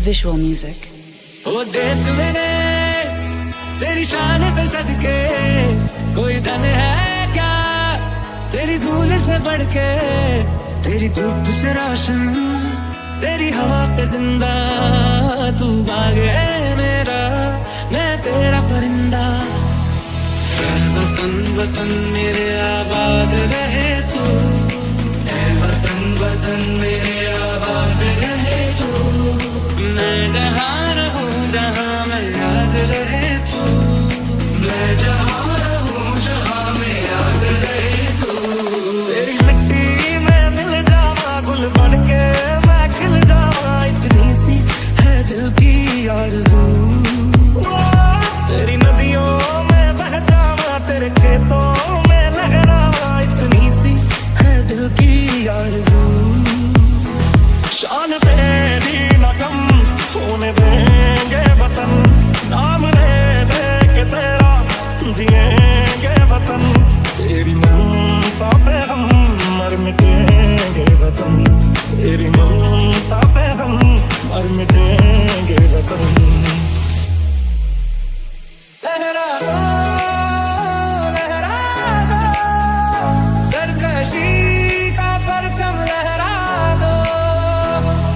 visual music. ओ देश मेरे तेरी शान पे सदके कोई धन है क्या तेरी धूल से बढ़ के, तेरी धूप से रोशन तेरी हवा पे जिंदा, तू बाग है मेरा मैं तेरा परिंदा। ऐ वतन वतन मेरे आबाद रहे तू, ऐ वतन वतन मेरे आबाद रहे तू, मैं जहाँ रहूं जहाँ मैं याद रहे तू, मैं जहाँ रहूं जहाँ मैं याद रहे तू। तेरी मिट्टी में मिल जावा गुल बन के मैं खिल जावा, इतनी सी है दिल की आरज़ू। तेरी नदियों में बह जावा तेरे खेतों में लहरावा, इतनी सी है दिल की आरज़ू। शान तेरी न कम होने देंगे वतन, नाम ले दे के तेरा जिएंगे वतन, तेरी ममता पे हम मर मिटेंगे वतन, तेरी ममता पे